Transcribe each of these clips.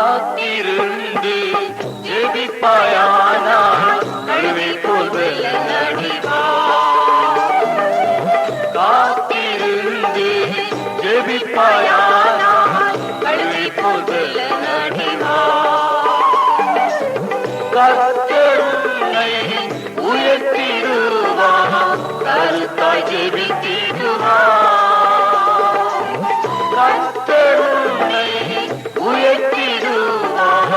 காத்திருந்து ஜெபிப்பாயானால் கழுவை போல் நடிவார். காத்திருந்து ஜெபிப்பாயானால் கழுவை போல் நடிவார். கர்த்தர் உன்னை உயர்த்திடுவார், கருத்தாய் ஜெபித்திடுவார். கர்த்தர் உன்னை உயர்த்திடுவார்,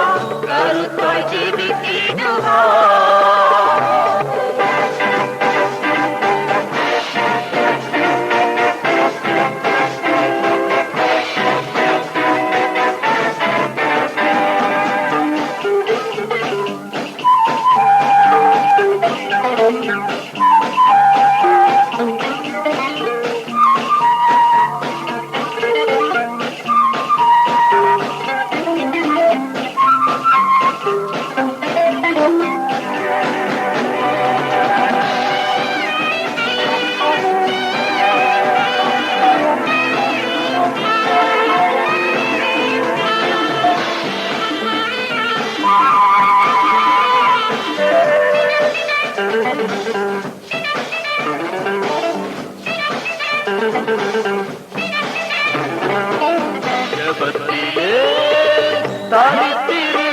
கருத்தாய் ஜெபித்திடுவார். ஜெபத்திலே தனித்திரு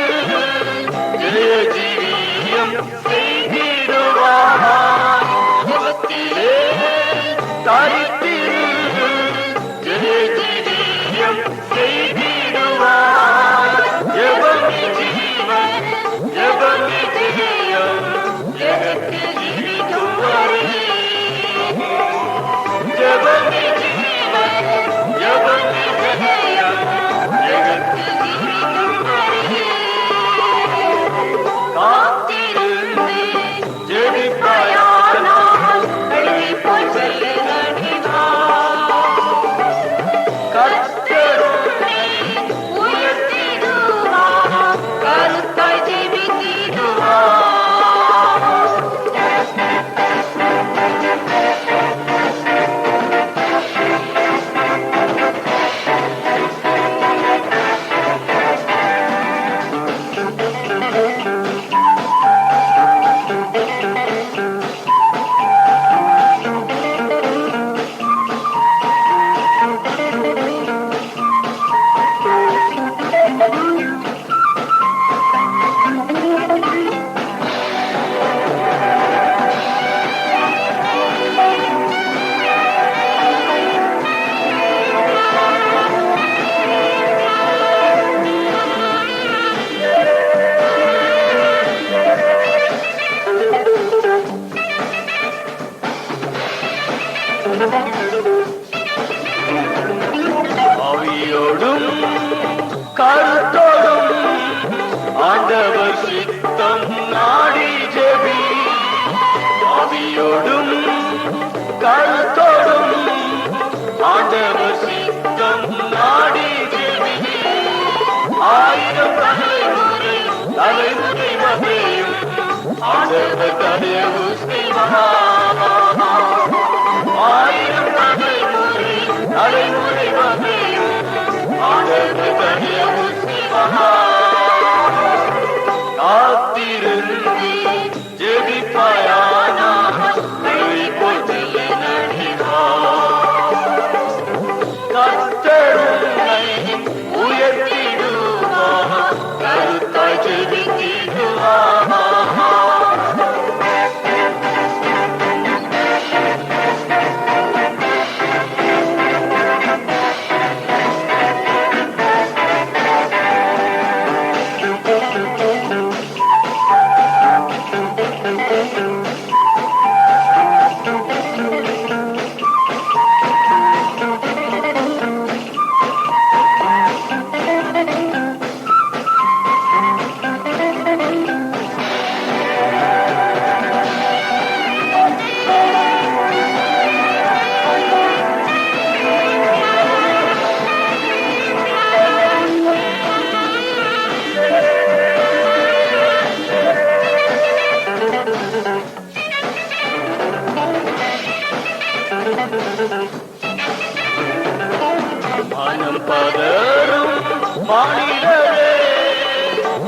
ஜெய ஜீவியம் செய்திடுவார். ஜெபத்திலே தனித்திரு ஜெய ஜீவியம் செய்திடுவார். ஜெபமி ஜீவன் ஜெபமி ஜெயம் ஜெகத்து ஜீவிக்கும் வரை. ஜெபமி ஜீவன் ஜெபமி ஜெயம் ஜெகத்து ஜீவிக்கும் வரை. காத்திருந்து ஜெபிப்பாயானால் கழுவை போல் நடிவார். கர்த்தர் உன்னை உயர்த்திடுவார், கருத்தாய் ஜெபித்திடுவார். ஆவியோடும் கருத்தோடும் ஆண்டவர் சித்தம் நாடி ஜெபி. ஆவியோடும் கருத்தோடும் ஆண்டவர் சித்தம் நாடி ஜெபி. ஆயிரம் தலைமுறை தலைமுறை வகையும் ஆண்டவர் தயவு செய்வார். ஆயிரம் தலைமுறை தலைமுறை வகையும் ஆண்டவர் தயவு செய்வார். காத்திருந்து ஜெபிப்பாயானால் கழுவை போல் நடிவார். கர்த்தர் உன்னை உயர்த்திடுவார், கருத்தாய் ஜெபித்திடுவார்.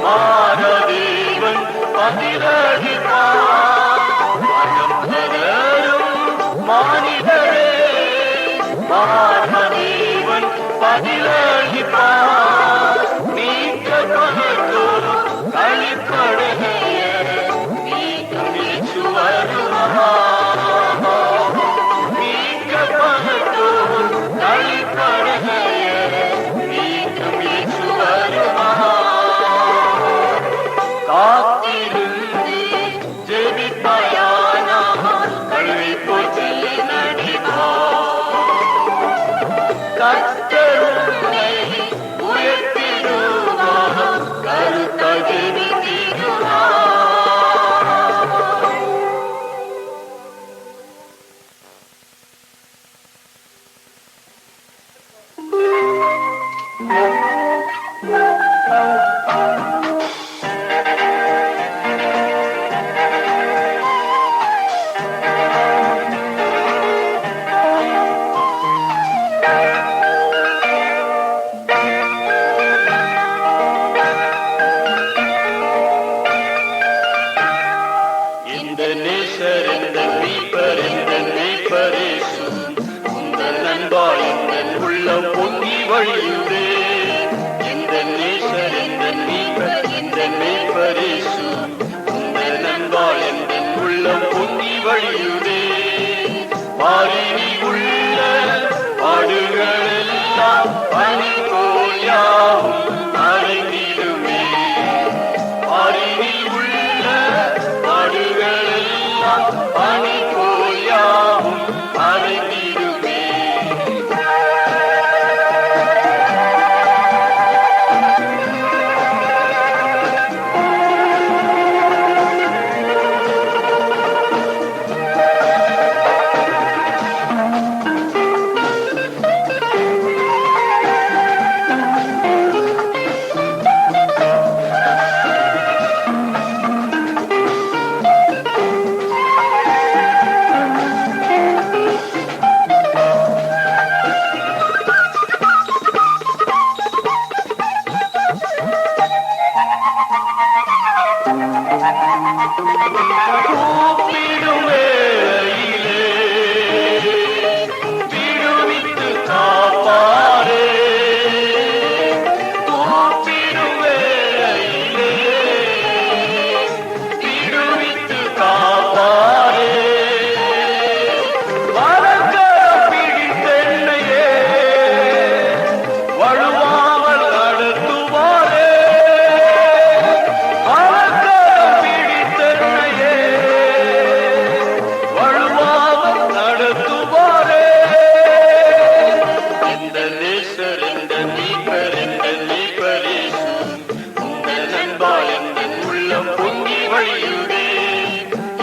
மாரதேவன் பதிலளிப்பார். மனம் பதரும் மானிடரே, மாரதேவன் பதிலளிப்பார். நீக்கப்பட்டோ களிப்படைய நீக்கம் இயேசு வருவார். நீக்கப்பட்டோ களிப்படைய நீக்கம் இயேசு வருவார். காத்திருந்து ஜெபிப்பாயானால் கல்வி போற்றி நடிப்பார். கர்த்தர் உன்னை உயர்த்திடுவார், கருத்தாய் ஜெபித்திடுவார். இந்த நேசர் என்ற மீட்பர் என்ற மேய்ப்பரேசு, உங்கள் நண்பா எங்கள் உள்ளம் பொங்கி வழியுதே. இந்த நேசர் என்ற மீட்பர் என்ற மேய்ப்பரேசு, உங்கள் நண்பா எங்கள் உள்ளம் பொங்கி வழியுதே. பாரினி உள்ள பாடுகளெல்லாம் பனிபோல் யாவும் மறைந்திடுமே. பாரினி உள்ள பாடுகளெல்லாம் பனிபோல் யாவும் மறைந்திடுமே. கூப்பிடும் வேளையிலே விடுவித்து காப்பாரே. கூப்பிடும் வேளையிலே விடுவித்து காப்பாரே. வலக்கரம் பிடித்தென்னையே வழுவாமல் நடத்துவாரே. வலக்கரம் பிடித்தென்னையே வழுவாமல் நடத்துவாரே. இந்த நேசர் என்ற மீட்பர் என்ற மேய்ப்பரேசு, உங்கள் நண்பா எங்கள் உள்ளம் பொங்கி வழியுதே.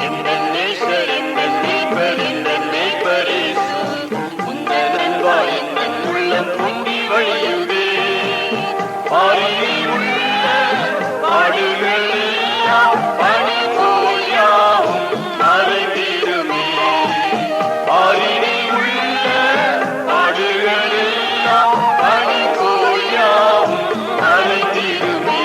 இந்த நேசர் என்ற மீட்பர் என்ற மேய்ப்பரேசு, உங்கள் நண்பா எங்கள் உள்ளம் பொங்கி வழியுதே. பாரினி உள்ள பாடுகளெல்லாம் பனிபோல் யாவும் மறைந்திடுமே. பாரினி உள்ள பாடுகளெல்லாம் பனிபோல் யாவும் மறைந்திடுமே.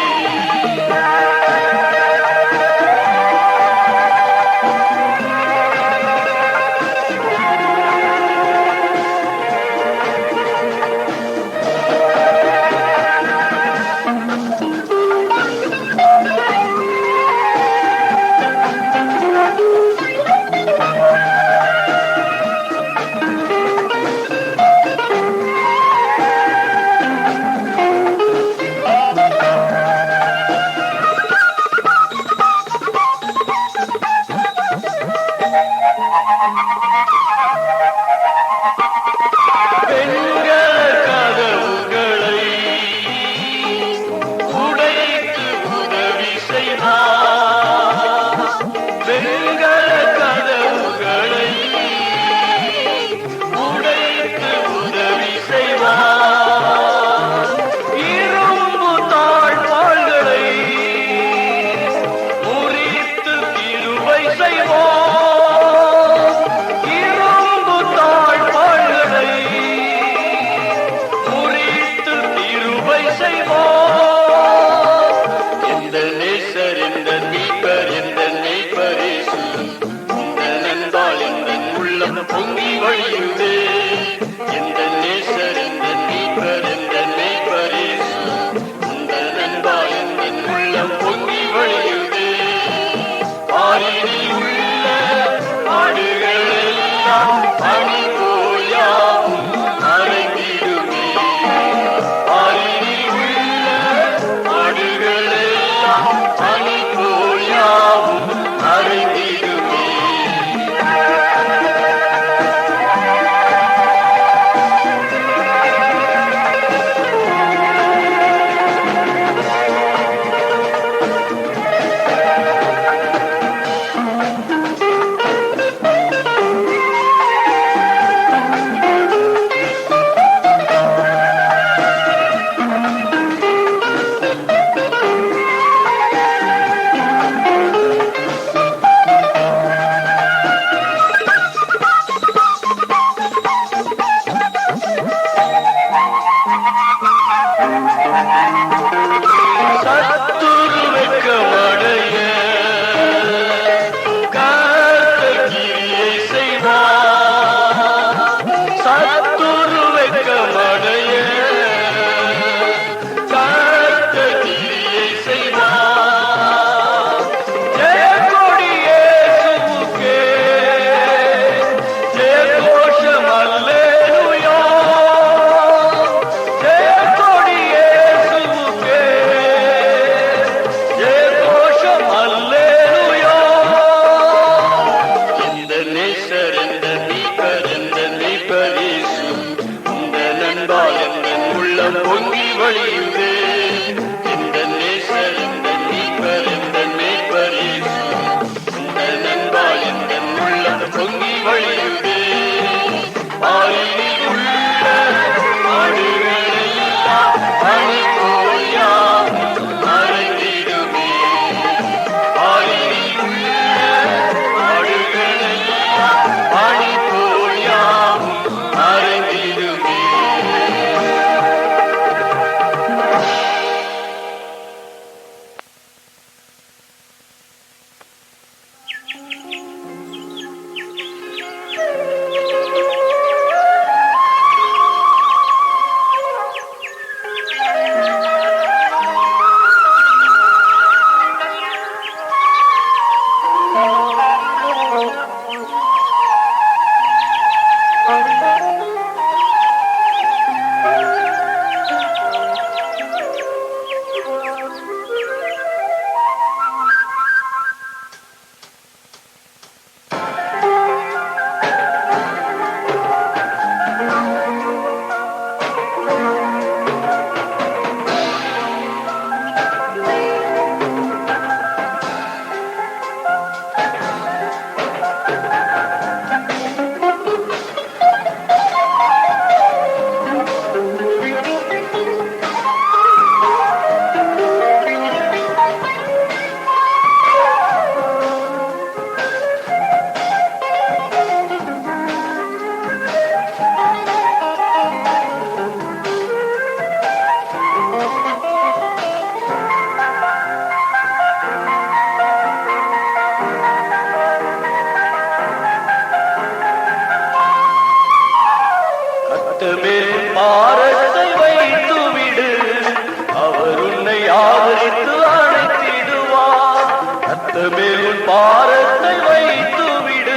கர்த்தமேல் உன் பாரத்தை வைத்து விடு,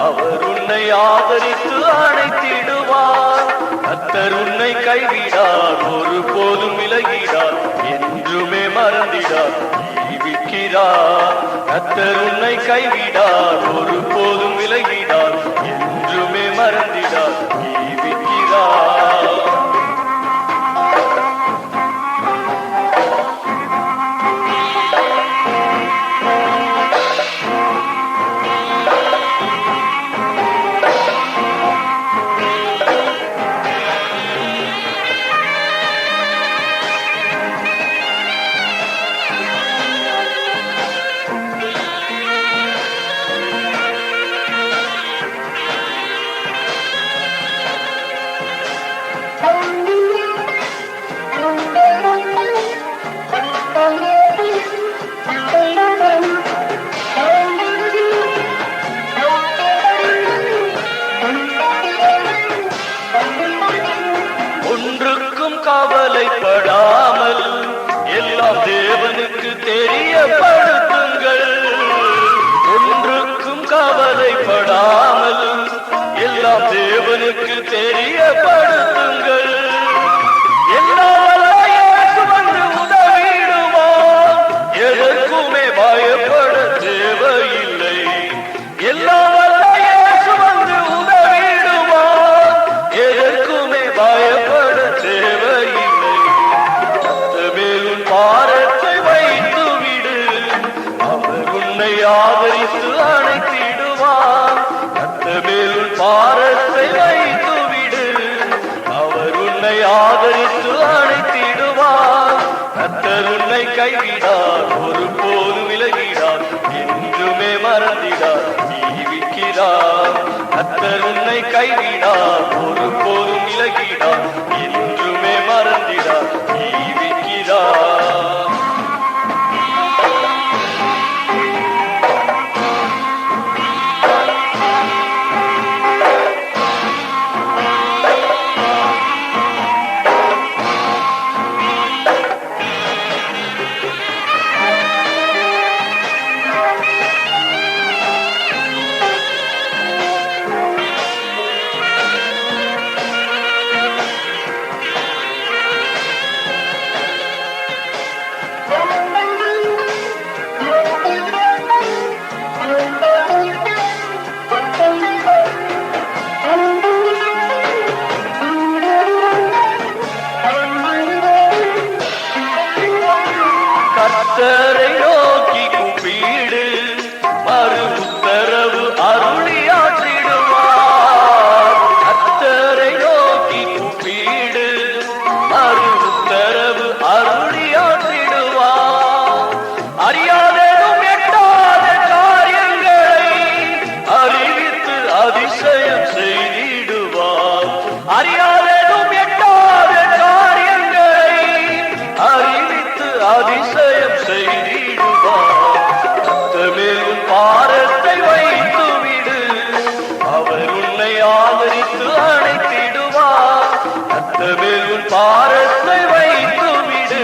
அவர் உன்னை ஆதரித்து அணைத்திடுவார். கர்த்தர் உன்னை கைவிடார், ஒருபோதும் விலகிடார், என்றுமே மறந்திடார், ஜீவிக்கிறார். கர்த்தர் உன்னை கைவிடார், ஒருபோதும் விலகிடார், என்றுமே மறந்திடார், ஜீவிக்கிறார். ஒன்றுக்கும் கவலைப்படாமல் எல்லாம் தேவனுக்கு தெரியப்படுத்துங்கள். ஒன்றுக்கும் கவலைப்படாமல் எல்லாம் தேவனுக்கு தெரியப்படுத்துங்கள். எல்லாம் வல்ல இயேசு வந்து உதவிடுவார், எதற்குமே பயப்பட தேவையில்லை. எல்லாம் வல்ல இயேசு வந்து உதவிடுவார், எதற்குமே பயப்பட தேவையில்லை. கர்த்தமேல் உன் பாரத்தை வைத்து விடு, அவர் உன்னை ஆதரித்து அணைத்திடுவார். கர்த்தமேல் உன் பாரத்தை வைத்து விடு, அவர் உன்னை ஆதரித்து அணைத்திடுவார். கர்த்தர் உன்னை கைவிடார், ஒருபோதும் விலகிடார், என்றுமே மறந்திடார், ஜீவிக்கிறார். கர்த்தர் உன்னை கைவிடார், ஒருபோதும் விலகிடார், என்றுமே மறந்திடார், ஜீவிக்கிறார். கர்த்தரை நோக்கி கூப்பிடு, மறு உத்தரவு அருளியாற்றிடுவார். கர்த்தரை நோக்கி கூப்பிடு, மறு உத்தரவு அருளியாற்றிடுவார். அறியாததும் எட்டாத காரியங்களை அறிவித்து அதிசயம் செய்திடுவார். அறியாததும் எட்டாத காரியங்களை அறிவித்து அதிசயம் செய்திடுவார். கர்த்தமேல் உன் பாரத்தை வைத்து விடு, அவர் உன்னை ஆதரித்து அணைத்திடுவார். கர்த்தமேல் உன் பாரத்தை வைத்து விடு,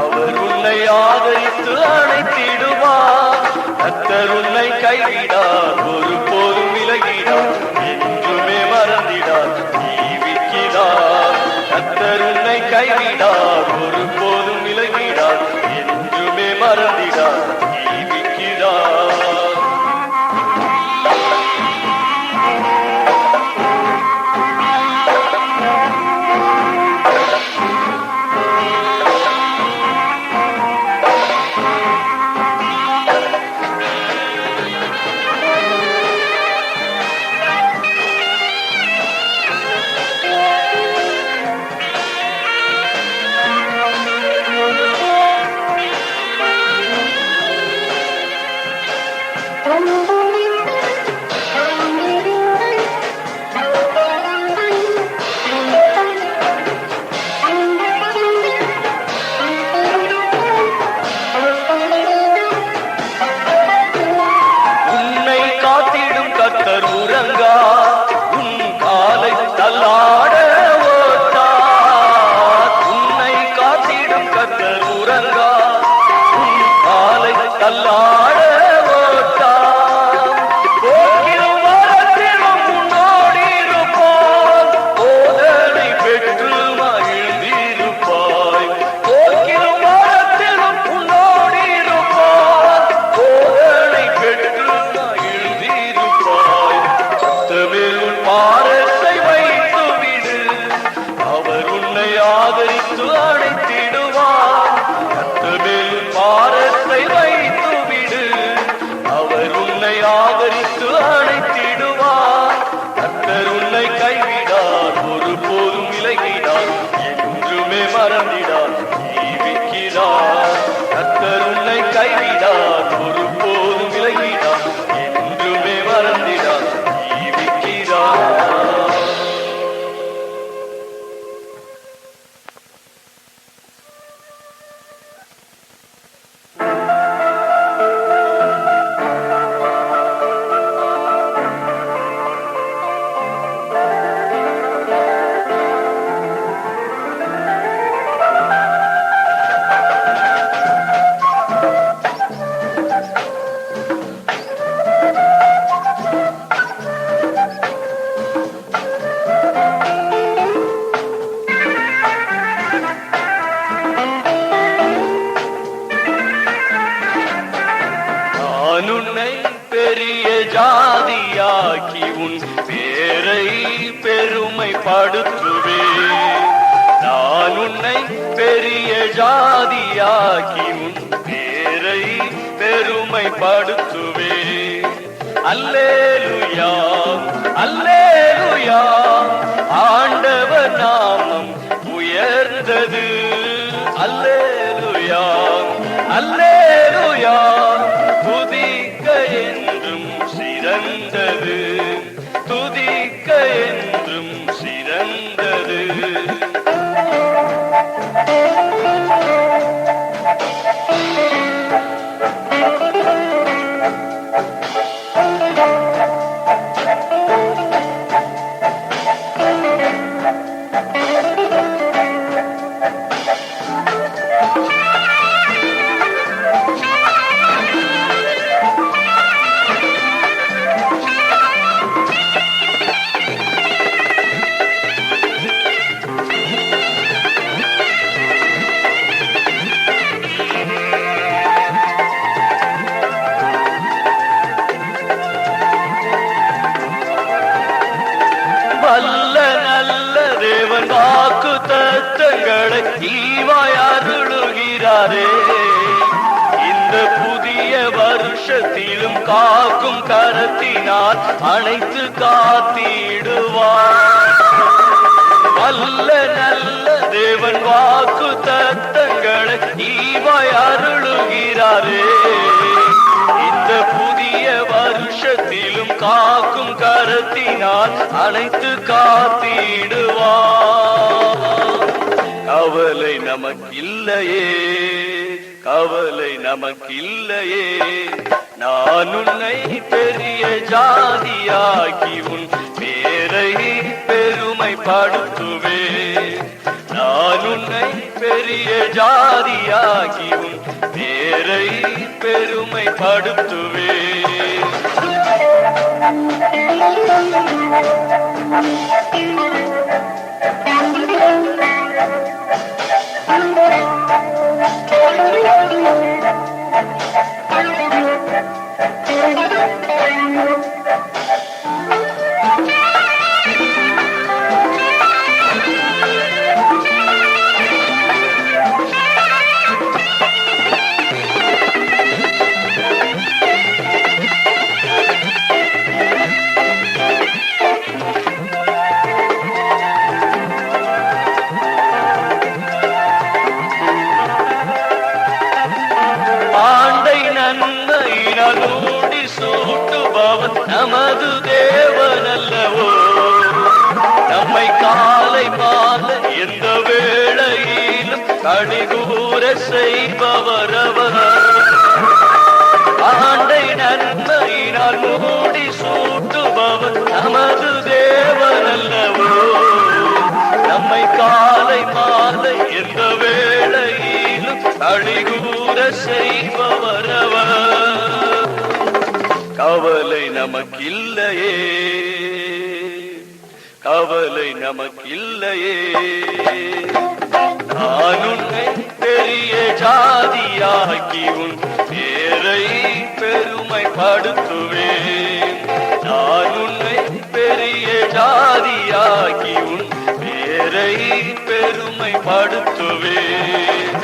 அவர் உன்னை ஆதரித்து அணைத்திடுவார். கர்த்தர் உன்னை கைவிடார், ஒருபோதும் விலகிடார், என்றுமே மறந்திடார், ஜீவிக்கிறார். கர்த்தர் உன்னை கைவிடார், ஒருபோதும் விலகிடார், என்றுமே மறந்திடார், ஜீவிக்கிறார். தள்ளாட ஓட்டாம் போக்கிலும் வரத்திலும் முன்னோடி இருப்பான் போதனை பெற்று மகிழ்ந்திருப்பாய் போக்கிலும் வரத்திலும் முன்னோடி இருப்பான் போதனை பெற்று மகிழ்ந்திருப்பாய் கர்த்தமேல் உன் பாரத்தை வைத்து விடு அவர் உன்னை ஆதரித்து அழைத்திடுவார் கர்த்தமேல் உன் பாரத்தை வைத்து விடு அவர் உன்னை ஆதரித்து அழைத்திடுவார் கர்த்தர் உன்னை கைவிடார் ஒருபோதும் விலகிடார் என்றுமே மறந்திடார் ஜீவிக்கிறார் கர்த்தர் உன்னை கைவிடார் ஒருபோதும் விலகிடார் என்றுமே மறந்திடார் ஜீவிக்கிறார். நான் உன்னை பெரிய ஜாதியாக்கி உன் பேரை பெருமைப்படுத்துவேன் நான் உன்னை பெரிய ஜாதியாக்கி உன் பேரை பெருமைப்படுத்துவேன் அல்லேலூயா அல்லேலூயா ஆண்டவர் நாமம் உயர்ந்தது அல்லேலூயா அல்லேலூயா துதிக்க என்றும் சிறந்தது துதிக்க என்றும் சிறந்தது. வல்ல நல்ல தேவன் வாக்கு தத்தங்களை ஈவாய் அருளுகிறாரே இந்த புதிய வருஷத்திலும் காக்கும் கரத்தினால் அனைத்து காத்திடுவார் வல்ல நல்ல தேவன் வாக்கு தத்தங்களை ஈவாய் அருளுகிறாரே இந்த புதிய வருஷத்திலும் காக்கும் கரத்தினால் அனைத்து காத்திடுவார் கவலை நமக்கில்லையே கவலை நமக்கில்லையே நான் உன்னை பெரிய ஜாதியாக்கி உன் பேரை பெருமைப்படுத்துவேன் நான் உன்னை பெரிய ஜாதியாகி உன் பேரை பெருமைப்படுத்துவேன். நன்மையினூடி சூட்டுபவன் நமது தேவனல்லவோ நம்மை காலை மாலை எந்த வேளையிலும் கடிகூர செய்பவர் அவர் ஆண்டை நன்மையினால் மூடி சூட்டுபவன் நமது தேவனல்லவோ நம்மை காலை மாலை எந்த வேளையிலும் அழிகூற செய்பவரவர். கவலை நமக்கில்லையே, கவலை நமக்கில்லையே. நான் உன்னை பெரிய ஜாதியாக்கி உன் பேரை பெருமைப்படுத்துவேன். நான் உன்னை பெரிய ஜாதியாக்கி உன் பேரை பெருமைப்படுத்துவேன்.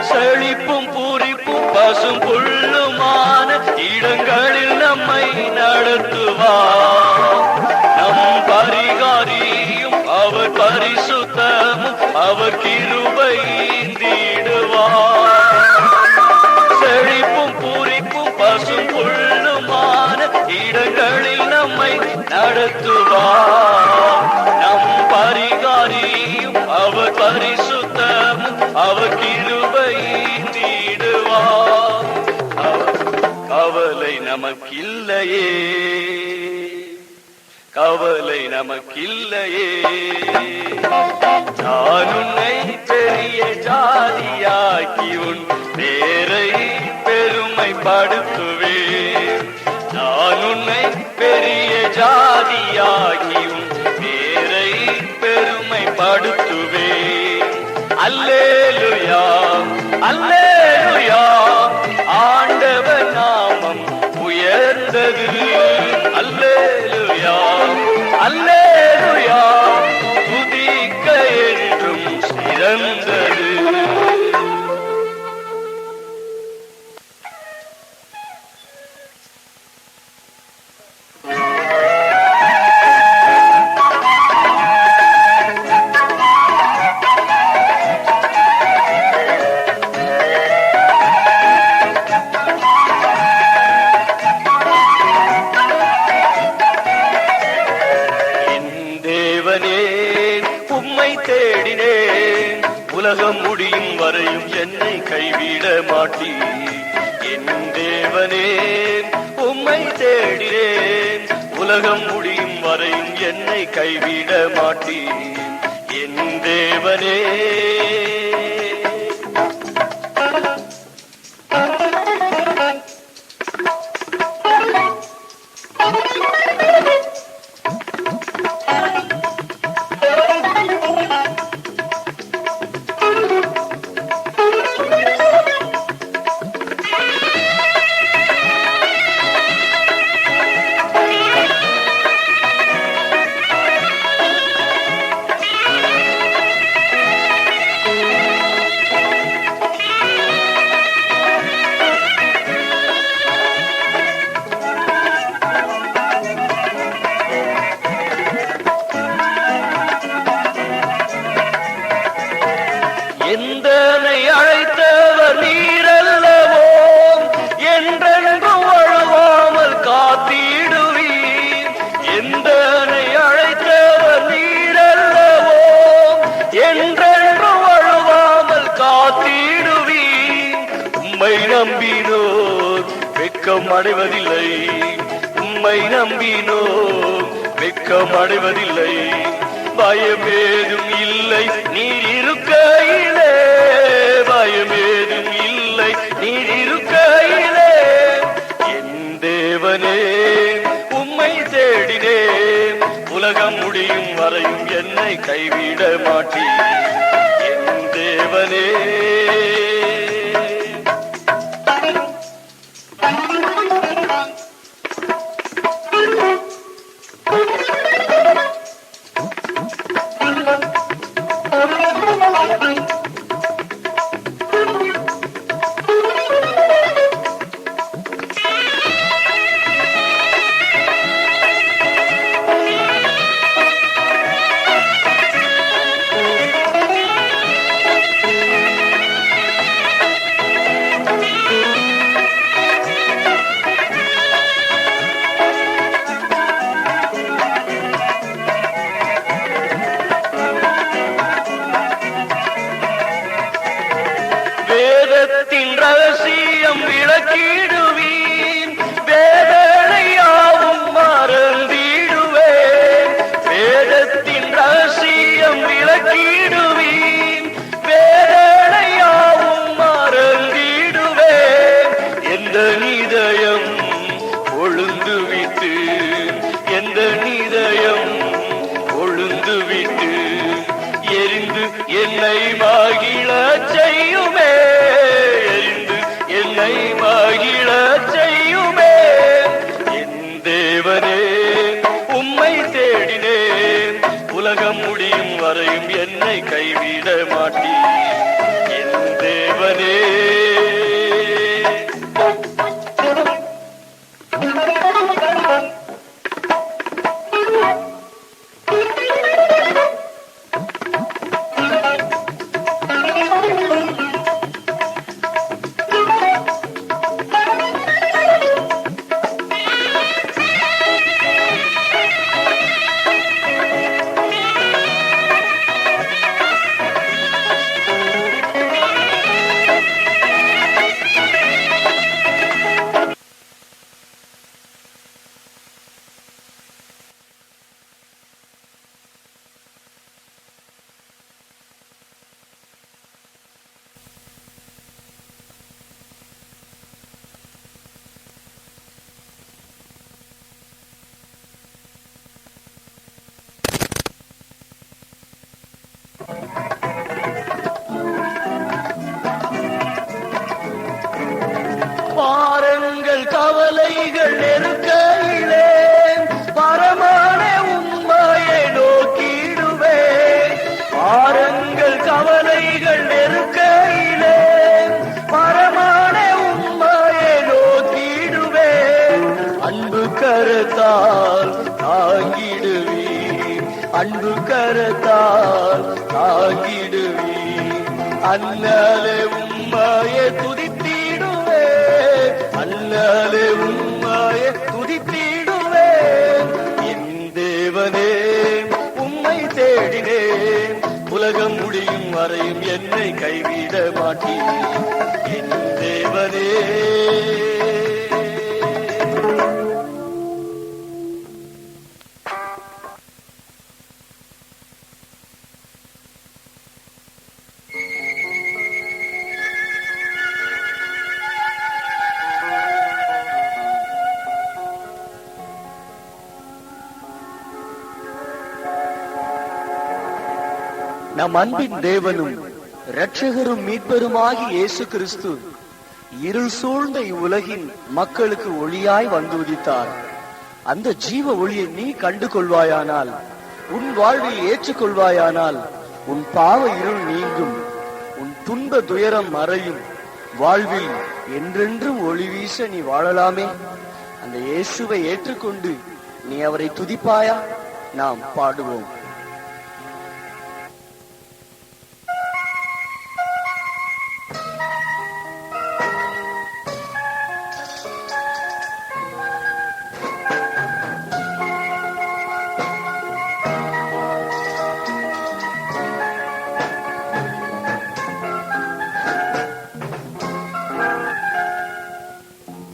செழிப்பும் பூரிப்பும் பசும் புல்லுமான இடங்களில் நம்மை நடத்துவார். நம் பரிகாரியும் அவர் பரிசுத்தமும் அவர் கிருபை ஈந்திடுவார். செழிப்பும் பூரிப்பும் பசும் புல்லுமான இடங்களில் நம்மை நடத்துவார். நம் பரிகாரியும் அவர் பரிசுத்தமும் அவர் கிருபை ஈந்திடுவார். கவலை நமக்கில்லையே, கவலை நமக்கில்லையே. நான் உன்னை பெரிய ஜாதியாக்கி உன் பேரை பெருமைப்படுத்துவேன். நான் உன்னை பெரிய ஜாதியாக்கி உன் பேரை பெருமைப்படுத்துவேன். அல்லேலூயா, அல்லேலூயா. ஆண்டவர் நாமம் உயர்ந்தது. அல்லேலூயா, அல்லேலூயா. துதிக்க என்றும் சிறந்தது. உம்மை தேடினேன், உலகம் முடியும் வரையும் என்னை கைவிட மாட்டீர். என் தேவனே உம்மை தேடினேன், உலகம் முடியும் வரையும் என்னை கைவிட மாட்டீர். என் தேவனே எந்தனை அழைத்தவர் நீரல்லவோ, என்றென்றும் வழுவாமல் காத்திடுவீர். எந்தனை அழைத்தவர் நீரல்லவோ, என்றென்றும் வழுவாமல் காத்திடுவீர். உம்மை நம்பினோர் வெட்கம் அடைவதில்லை, உம்மை நம்பினோர் வெட்கம் அடைவதில்லை. பயமேதும் இல்லை நீர் இருக்கையிலே, பயமேதும் இல்லை நீர் இருக்கையிலே. என் தேவனே உம்மை தேடினேன், உலகம் முடியும் வரையும் என்னை கைவிட மாட்டீர். என் தேவனே கொழுந்து விட்டு எந்த இதயம் கொழுந்து விட்டு எரிந்து என்னை மகிழ செய்யுமே, எரிந்து என்னை மகிழ செய்யுமே. என் தேவனே உம்மை தேடினேன், உலகம் முடியும் வரையும் என்னை கைவிட மாட்டீர். என் தேவனே பாரங்கள் கவலைகள் நெருக்கையிலே பரமான உம்மையை நோக்கிடுவேன். பாரங்கள் கவலைகள் நெருக்கையிலே பரமான உம்மையை நோக்கிடுவேன். அன்பு கரத்தால் தாங்கிடுவீர், அன்பு கரத்தால் தாங்கிடுவீர். அண்ணலே உம்மையை துதித்திடுவே, அண்ணலே உம்மையை துதித்திடுவேன். என் தேவனே உம்மை தேடினேன், உலகம் முடியும் வரையும் என்னை கைவிட மாட்டீர். என் தேவனே நம் அன்பின் தேவனும் இரட்சகரும் மீட்பெருமாகி இயேசு கிறிஸ்து இருள் சூழ்ந்த இவ்வுலகின் மக்களுக்கு ஒளியாய் வந்து உதித்தார். அந்த ஜீவ ஒளியை நீ கண்டு கொள்வாயானால், உன் வாழ்வில் ஏற்றுக்கொள்வாயானால், உன் பாவ இருள் நீங்கும், உன் துன்ப துயரம் மறையும், வாழ்வில் என்றென்றும் ஒளி வீச நீ வாழலாமே. அந்த இயேசுவை ஏற்றுக்கொண்டு நீ அவரை துதிப்பாயா? நாம் பாடுவோம்.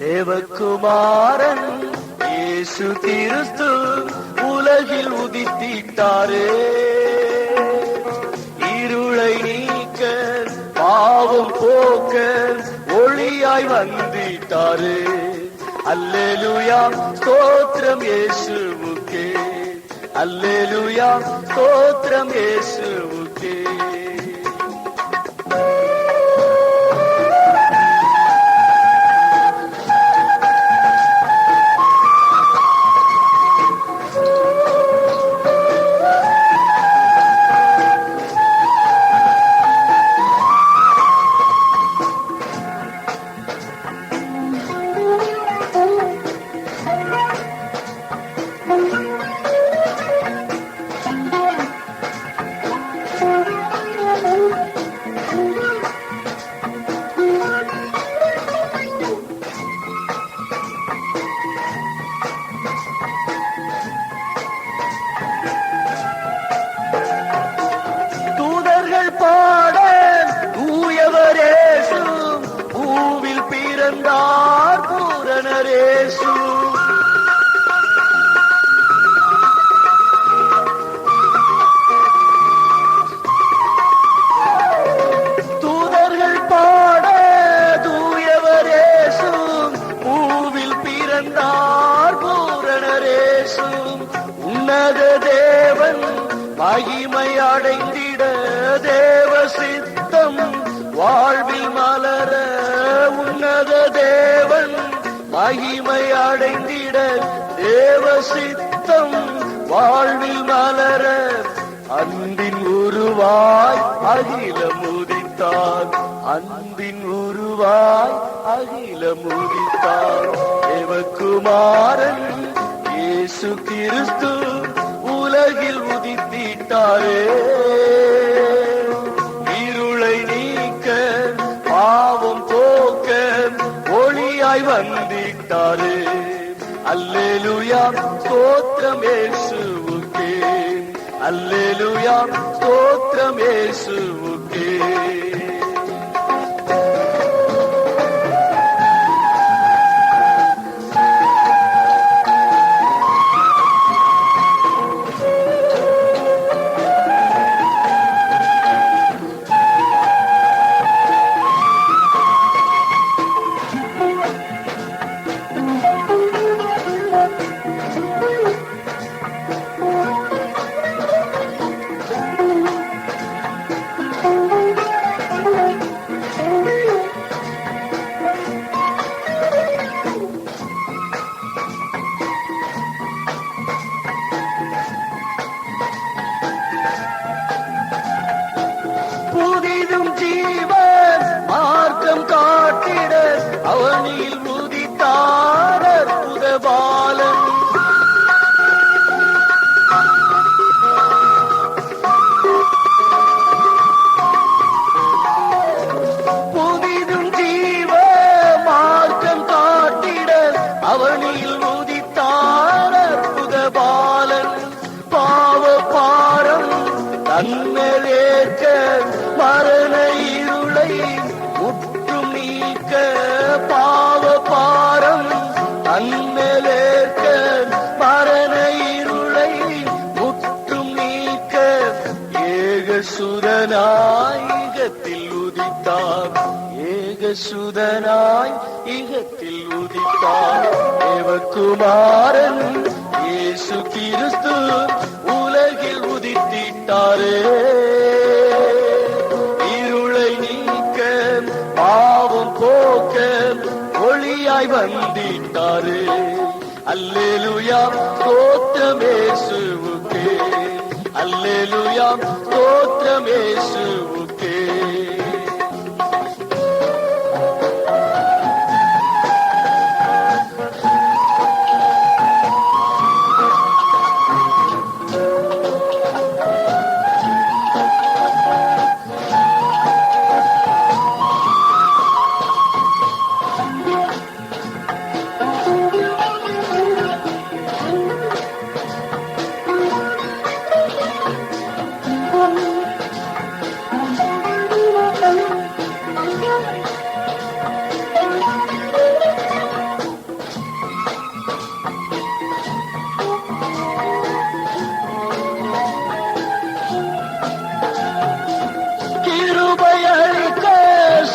தேவகுமாரன் இயேசு கிறிஸ்து உலகில் உதித்திட்டாரே, இருளை நீக்க பாவம் போக்க ஒளியாய் வந்திட்டாரே. அல்லேலூயா ஸ்தோத்திரம் இயேசுவுக்கே, அல்லேலூயா ஸ்தோத்திரம் இயேசுவுக்கே. பேசும் உன்னத தேவன் மகிமை அடைந்திட தேவ சித்தம் வாழ்வில் மலர. உன்னத தேவன் மகிமை அடைந்திட தேவ சித்தம் வாழ்வில் மலர. அன்பின் உருவாய் அகிலம் உதித்தார், அன்பின் உருவாய் அகிலம் உதித்தார். தேவகுமாரன் இயேசு கிறிஸ்து உலகில் உதித்திட்டாரே. இருளை நீக்க பாவம் போக்க ஒளியாய் வந்திட்டாரே. அல்லேலூயா ஸ்தோத்திரம் இயேசுவுக்கே, அல்லேலூயா ஸ்தோத்திரம் இயேசுவுக்கே. புதிதும் ஜீவன் மார்க்கம் காட்டிட அவனில் உதித்தார் அற்புத பாலன். புதிதும் ஜீவ மார்க்கம் காட்டிட அவனில் உதித்தார் அற்புத பாலன். பாவ பாரம் தன்னேற்க மரண இருளை முற்றும் நீக்க. பாவ பாரம் தன்னேற்க மரண இருளை முற்றும் நீக்க. ஏகசுதனாய் இகத்தில் உதித்தார், ஏகசுதனாய் இகத்தில் உதித்தார். தேவகுமாரன் இயேசு கிறிஸ்து உலகில் உதித்திட்டாரே. இருளை நீக்க பாவம் போக்க ஒளியாய் வந்திட்டாரே. அல்லேலூயா ஸ்தோத்திரம் இயேசுவுக்கே, அல்லேலூயா ஸ்தோத்திரம் இயேசுவுக்கே.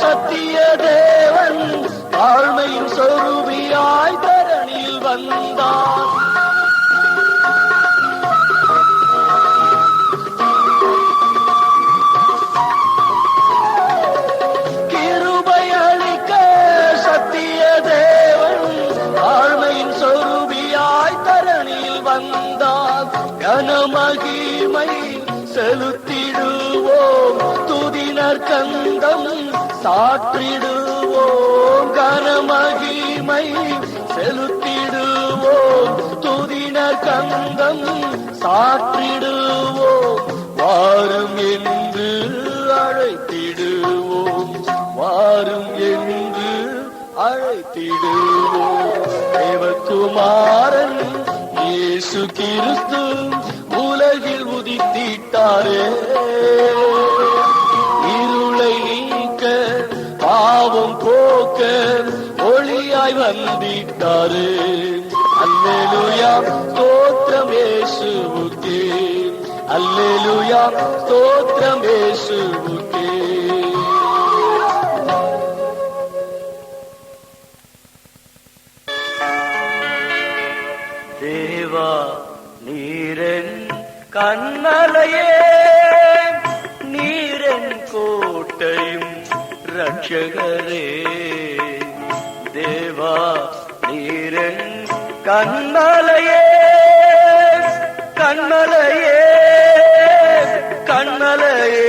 சத்திய தேவன் தாழ்மையின் சொரூபியாய் தரணியில் வந்தார். கிருபை அளிக்க சத்திய தேவன் தாழ்மையின் சொரூபியாய் தரணியில் வந்தார். கனமகிமை செலுத்திடுவோம், துதினர் கந்தம் சாற்றிடுவோம். கனமகிமை செலுத்திடுவோம், துதினர் கந்தம் சாற்றிடுவோம். வாரும் என்று அழைத்திடுவோம், வாரும் என்று அழைத்திடுவோம். தேவகுமாரன் இயேசு கிறிஸ்து உலகில் உதித்திட்டாரே. இருளை நீக்க பாவம் போக்க ஒளியாய் வந்திட்டாரே. அல்லேலூயா ஸ்தோத்திரம் இயேசுவுக்கே, அல்லேலூயா ஸ்தோத்திரம் இயேசுவுக்கே. தேவா நீரன் கண்மலையே, நீரன் கோட்டையும் ரட்சகரே. தேவா நீரன் கண்மலையே, கண்மலையே, கண்மலையே.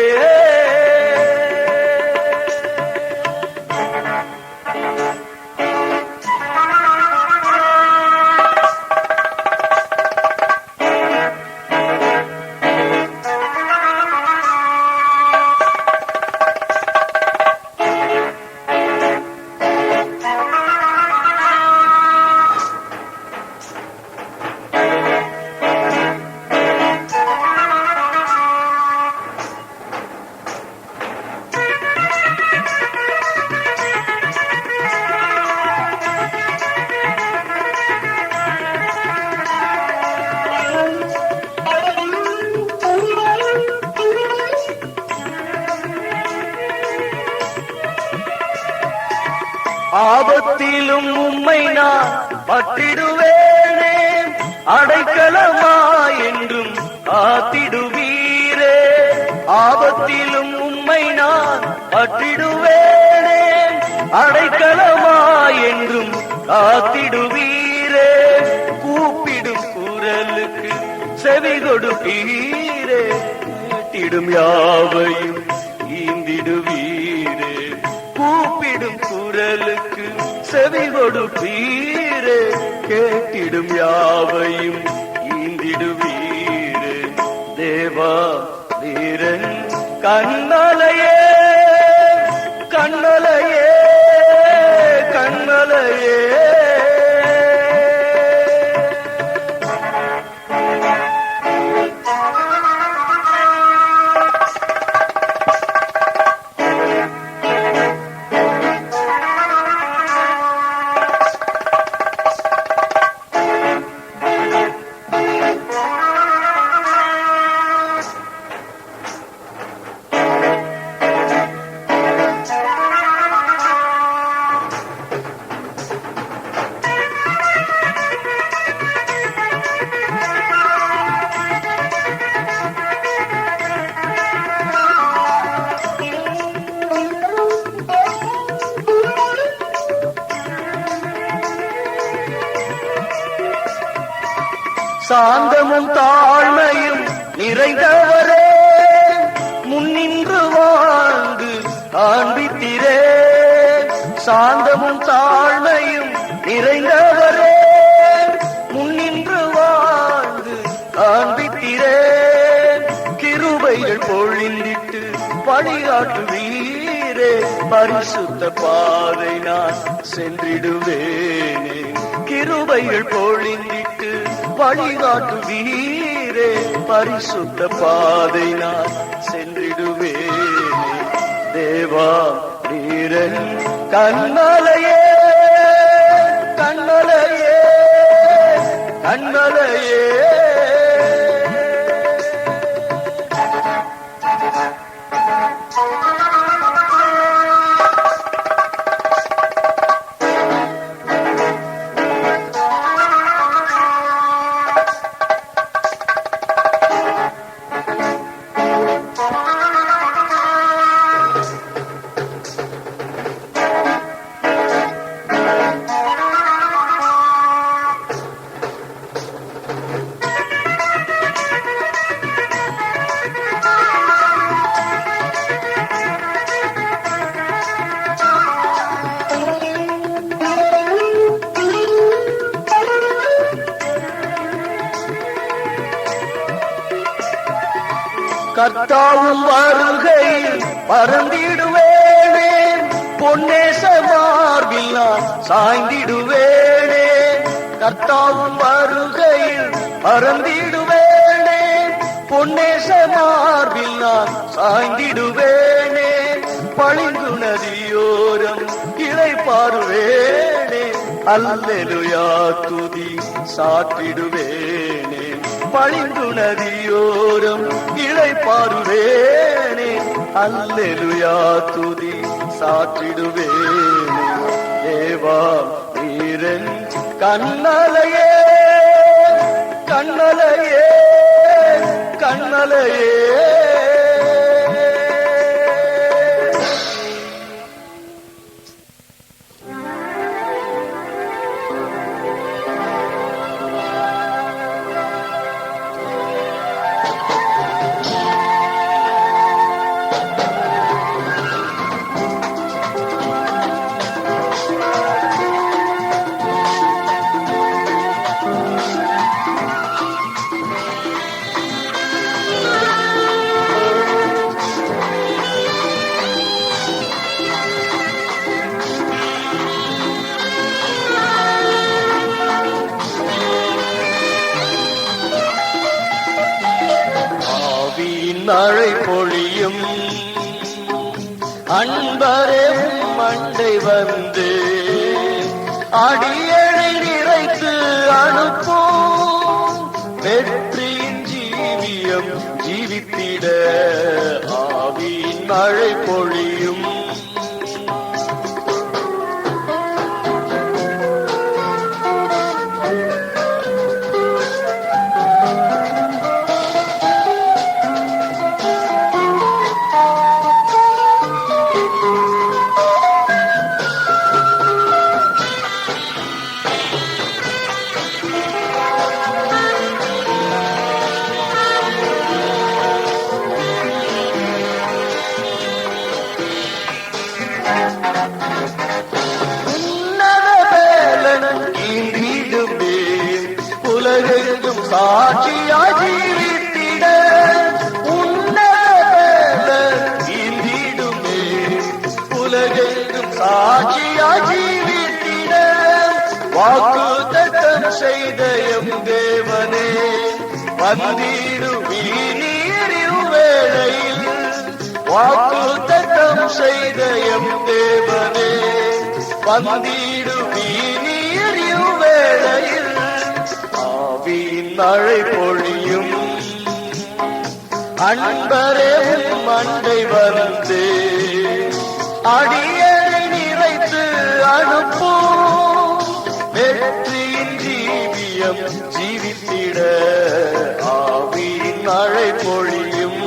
ஆபத்திலும் உம்மை நான் பற்றிடுவேனே, அடைக்கலமா என்றும் காத்திடுவீரே. ஆபத்திலும் உம்மை நான் பற்றிடுவேனே, அடைக்கலமா என்றும் காத்திடுவீரே. கூப்பிடும் குரலுக்கு செவி கொடுப்பீரே, கேட்டிடும் யாவையும் ஈந்திடுவீரே. கூப்பிடும் குரலுக்கு செவி கொடுப்பீரே, கேட்டிடும் யாவையும் ஈந்திடுவீரே. தேவா வீரன் கண்மலையே, கண்மலையே, கண்மலையே. சாந்தமும் தாழ்மையும் நிறைந்தவரே, முன்னின்று வாழ்ந்து காண்பித்திரே. சாந்தமும் தாழ்மையும் நிறைந்தவரே, முன்னின்று வாழ்ந்து காண்பித்திரே. கிருபைகள் பொழிந்திட்டு வழிகாட்டுவீரே, பரிசுத்த பாதை நான் சென்றிடுவேனே. கிருபைகள் பொழிந்திட்டு வழிகாட்டுவீரே, பரிசுத்த பாதை நான் சென்றிடுவேனே. தேவா நீரன் கண்மலையே, கண்மலையே, கண்மலையே. கர்த்தாவும் வருகையில் பறந்திடுவேனே, பொன்னேச மார்பில் நான் சாய்ந்திடுவேனே. கர்த்தாவும் வருகையில் பறந்திடுவேனே, பொன்னேச மார்பில் நான் சாய்ந்திடுவேனே. பளிங்கு நதியோரம் இலை பாருவேனே, அல்லேலூயா துதி சாற்றிடுவேனே. பளிங்கு நதியோரம் இலை பாருவேனே, அல்லேலூயா துதி சாற்றிடுவேனே. தேவா நீரன் கண்மலையே, கண்மலையே. மழை பொழியும் அன்பரே மண்டை வந்து அடியணை நிறைத்து அனுப்போம். வெற்றியின் ஜீவியம் ஜீவித்திட ஆவியின் மழை பொழியும். உலகெங்கும் சாட்சியாய் ஜீவித்திட உன்னதீந்திடுமே. உலகெங்கும் சாட்சியாய் ஜீவித்திட வாக்குத்தத்தம் செய்த எம் தேவனே வந்திடுமே நீர் வேளையில். வாக்குத்தத்தம் செய்த எம் தேவனே வந்திடுமே நீர் வேளையில். ஆவியின் மழை பொழியும் அன்பரே மண்டை வந்து அடியணை நிறைத்து அனுப்பும். வெற்றியின் ஜீவியம் ஜீவித்திட ஆவியின் மழை பொழியும்.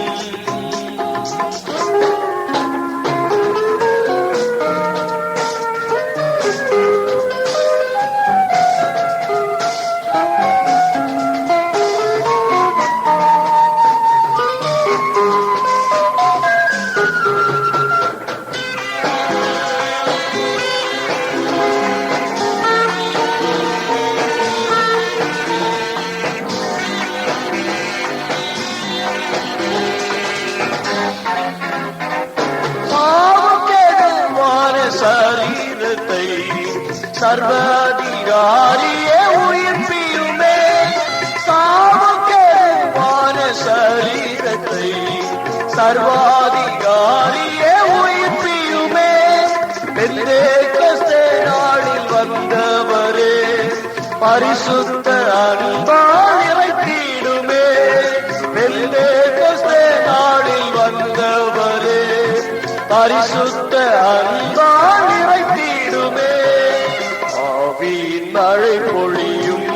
சரீரத்தை சர்வாதிகாரியே உயிர்ப்பியுமே. சாவுக்கேவான சரீரத்தை சர்வாதிகாரியே உயிர்ப்பியுமே. பெந்தேகொஸ்தே நாளில் வந்தவரே பரிசுத்த அன்பால் நிறைத்திடுமே. பெந்தேகொஸ்தே நாளில் வந்தவரே பரிசுத்த அன்பால் நிறைத்திடுமே. ஆவியின் மழை பொழியும்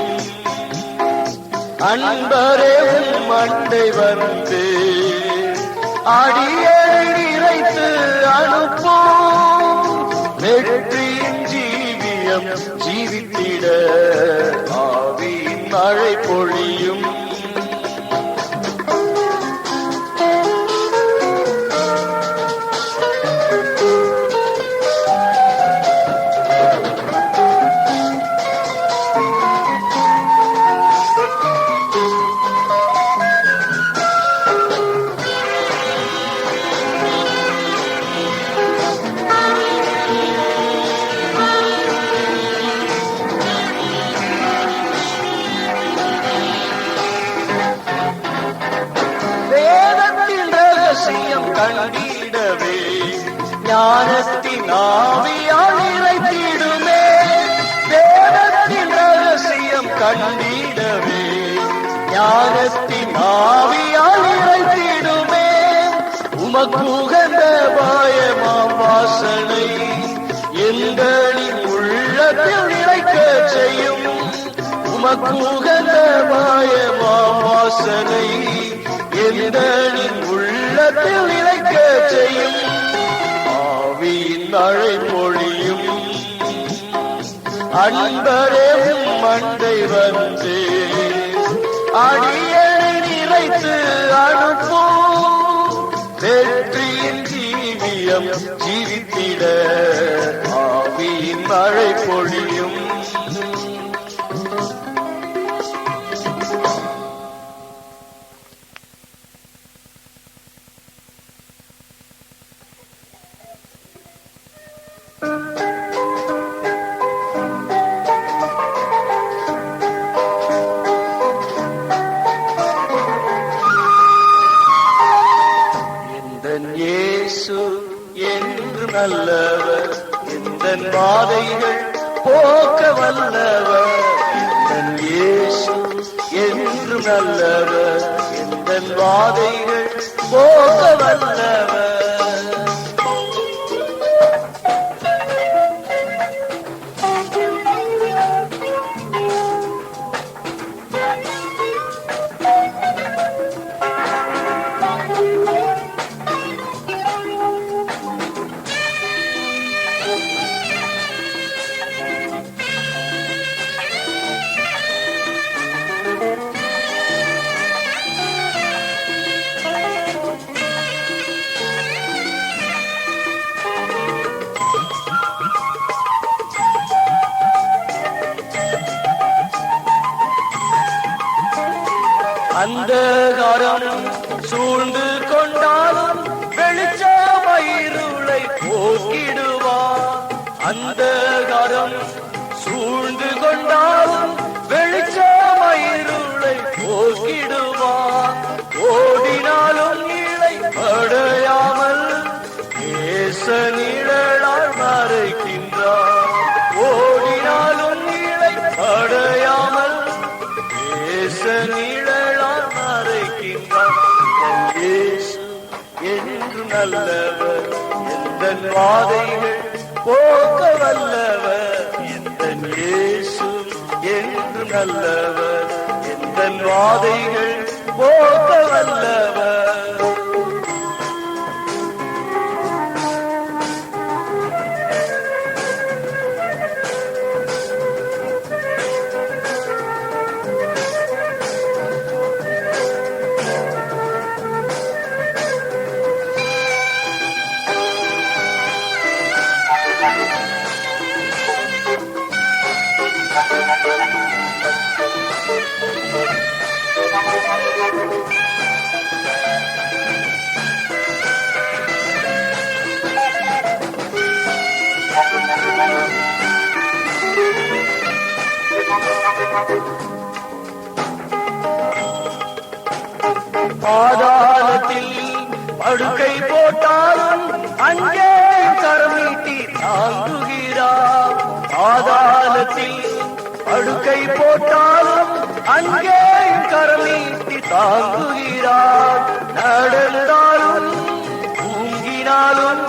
அன்பரே மண்டை வந்து அடியணை நிறைத்து அனுப்போம். வெற்றியின் ஜீவியம் ஜீவித்திட ஆவியின் மழை பொழியும். கண்டிடவே ஞானத்தின் ஆவியால் நிறைத்திடுமே. வேதத்தின் ரகசியம் கண்டிடவே ஞானத்தின் ஆவியால் நிறைத்திடுமே. உமக்குகந்த பாயமாம் வாசனை எங்களின் உள்ளத்தில் நிறைக்க செய்யும். உமக்குகந்த பாயமாம் வாசனை எந்தனின் உள்ளத்தில் நிலைக்க செய்யும் ஆவியின் மழை பொழியும் அன்பரே மண்டை வந்து அடியனை நிறைத்து அனுப்பும் வெற்றியின் ஜீவியம் ஜீவித்திட ஆவியின் மழை பொழியும். இயேசு என்று நல்லவர், எந்தன் வாதைகள் போக்க வல்லவர். எந்தன் இயேசு என்று நல்லவர், எந்தன் வாதைகள் போக்க வல்லவர். அந்தகாரம் சூழ்ந்து கொண்டாலும் வெளிச்சமயிருளை போக்கிடுவார். அந்தகாரம் சூழ்ந்து கொண்டாலும் வெளிச்சமயிருளை போக்கிடுவார். ஓடினாலும் இலை அடையாமல் நேச நிழலால் மறைக்கின்றார். ஓடினாலும் இலை அடையாமல் நேச நிழலால் மறைக்கின்றார். இயேசு என்று நல்லவர், எந்தன் வாதைகள் போக்க வல்லவர். எந்தன் இயேசு என்று நல்லவர், எந்தன் வாதைகள் போக்க வல்லவர். பாதாளத்தில் படுக்கை போட்டாலும் அங்கே கரமீட்டி தாங்குகிறார். பாதாளத்தில் படுக்கை போட்டாலும் அங்கே கரமீட்டி தாங்குகிறார். நடந்தாலும் தூங்கினாலும்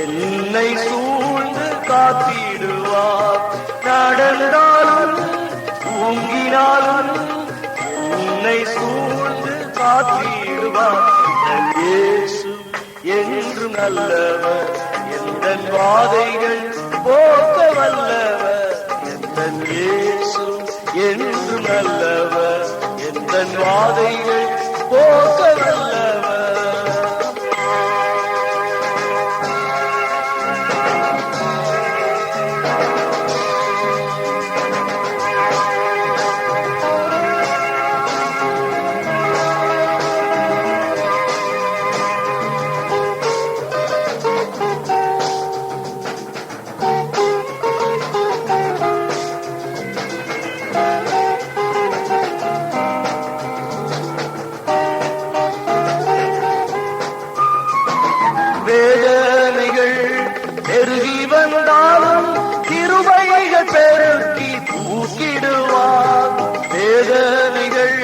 என்னை சூழ்ந்து காத்திடுவார். நடந்தாலும் தூங்கினாலும் என்னை சூழ்ந்து காத்திடுவார். இயேசு என்று நல்லவர், எந்தன் வாதைகள் போக்க வல்லவர். எந்தன் இயேசு என்று நல்லவர், எந்தன் வாதைகள் போக்க வல்லவர். வேதனைகள் பெருகி வந்தாலும் கிருபைகள் பெருக்கி தூக்கிடுவார். வேதனைகள்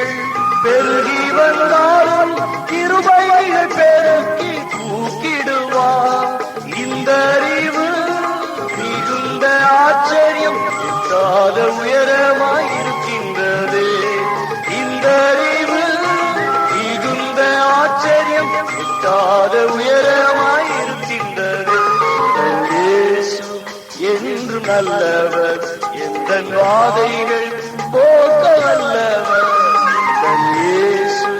பெருகி வந்தாலும் கிருபைகள் பெருக்கி தூக்கிடுவார். இந்த அறிவு மிகுந்த ஆச்சரியம் எட்டாத உயரமாயிருக்கின்றது. இந்த அறிவு மிகுந்த எட்டாத உயரமாயிருக்கின்றது. இயேசு என்று நல்லவர், எந்த வாதைகள் போக்க வல்லவர். இயேசு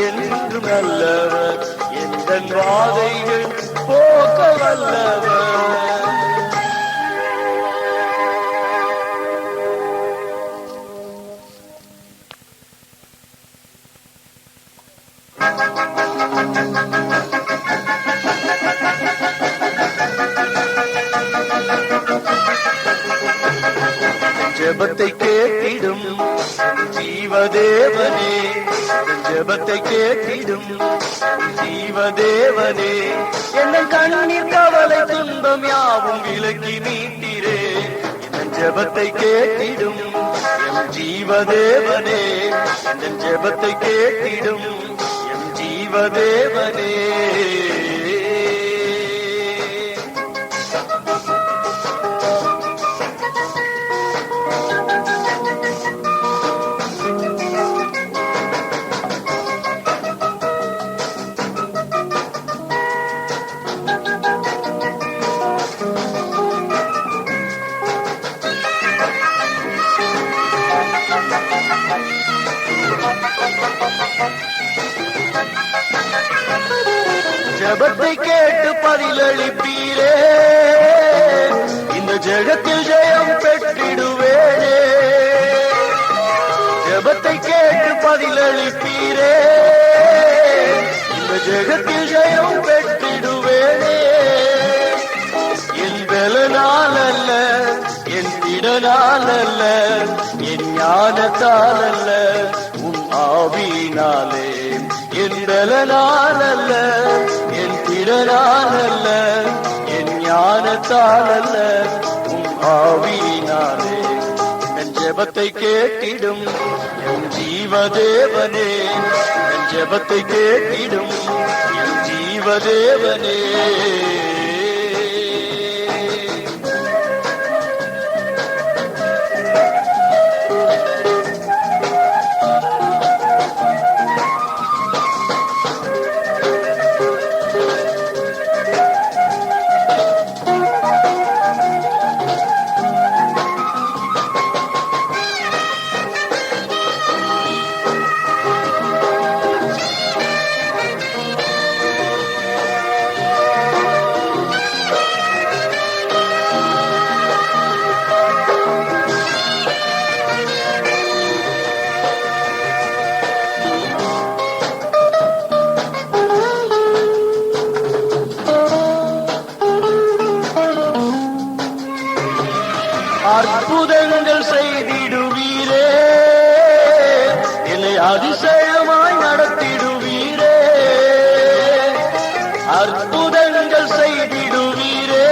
என்று நல்லவர், எந்த வாதைகள் போக்க வல்லவர். ஜெபத்தை கேட்டிடும் ஜீவதேவனே, ஜெபத்தை கேட்டிடும் ஜீவதேவனே, என்ன கண்ணீர் கவலை துன்பம் யாவும் விலக்கி மீட்டீரே. என் ஜெபத்தை கேட்டிடும் எம் ஜீவதேவனே, என் ஜெபத்தை கேட்டிடும் எம் ஜீவதேவனே. ஜெபத்தை கேட்டு பதிலளிப்பீரே, இந்த ஜெகத்தில் ஜெயம் பெற்றிடுவேனே. ஜெபத்தை கேட்டு பதிலளிப்பீரே, இந்த ஜெகத்தில் ஜெயம் பெற்றிடுவேனே. என் பலனால் அல்ல, என் திடனால் அல்ல, என் ஞானத்தால் அல்ல, உன் ஆவியினாலே. என் பலனால் அல்ல, என் திடனால் அல்ல, என் ஞானத்தால் அல்ல, உன் ஆவியினாலே. என் ஜெபத்தை கேட்டிடும் என் ஜீவதேவனே, என் ஜெபத்தை கேட்டிடும் என் ஜீவதேவனே. அற்புதங்கள் செய்திடுவீரே, என்னை அதிசயமாய் நடத்திடுவீரே. அற்புதங்கள் செய்திடுவீரே,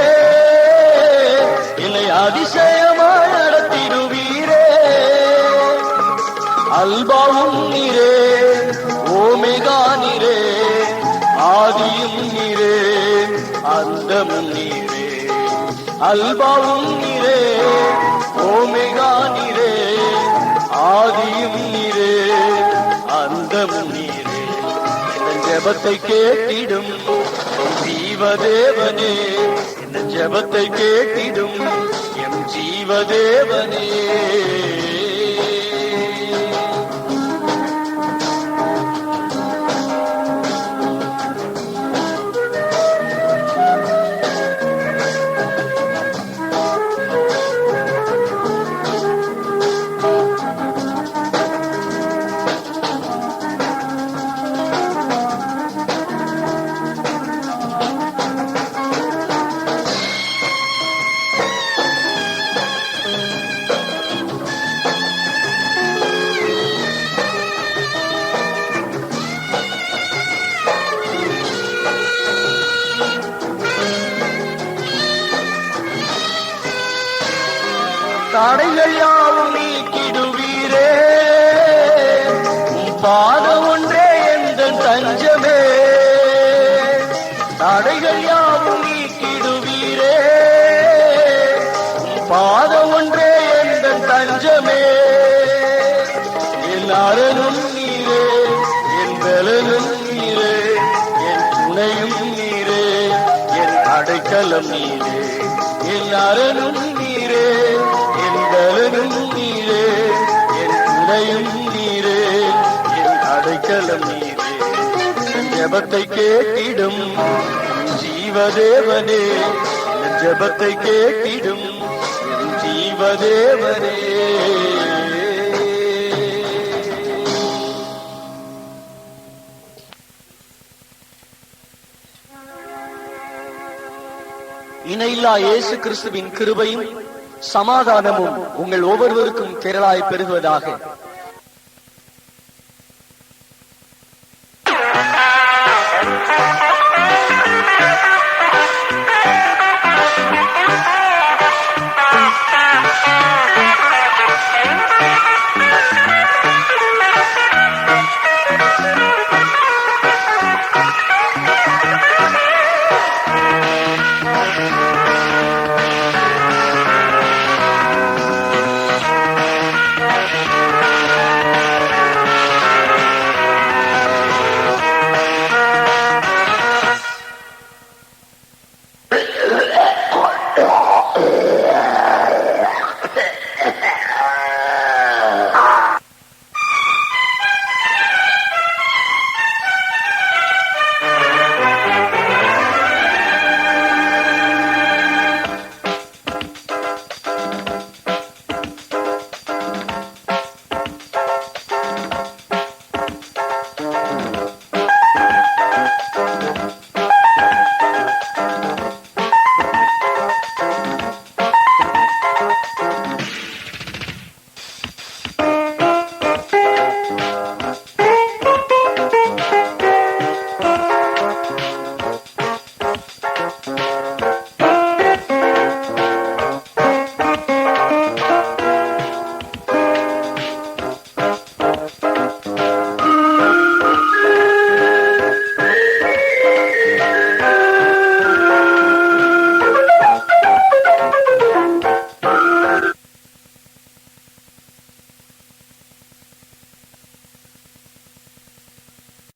என்னை அதிசயமாய் நடத்திடுவீரே. அல்பாவும் நீரே, ஓமெகா நீரே, ஆதியும் நீரே, அந்தமும் நீரே. அல்பாவும் நீரே, ஓமெகா நீரே, ஆதியும் நீரே, அந்தமும் நீரே. என் ஜெபத்தை கேட்டிடும் எம் ஜீவதேவனே, என் ஜெபத்தை கேட்டிடும் எம் ஜீவதேவனே. தடைகள் யாவும் நீக்கிடுவீரே, உன் பாதம் ஒன்றே எந்தன் தஞ்சமே. தடைகள் யாவும் நீக்கிடுவீரே, உன் பாதம் ஒன்றே எந்தன் தஞ்சமே. என் அரணம் நீரே, என் பலனும் நீரே, என் துணை அடைக்கலம் நீரே, என் அரணும் நீரே, என் பலனும் நீரே, என் துணையும் நீரே, என் அடைக்கலம் நீரே. என் ஜெபத்தை கேட்டிடும் என் ஜீவதேவனே, என் ஜெபத்தை கேட்டிடும் என் ஜீவதேவனே. இணையில்லா இயேசு கிறிஸ்துவின் கிருபையும் சமாதானமும் உங்கள் ஒவ்வொருவருக்கும் திரளாய் பெருகுவதாக.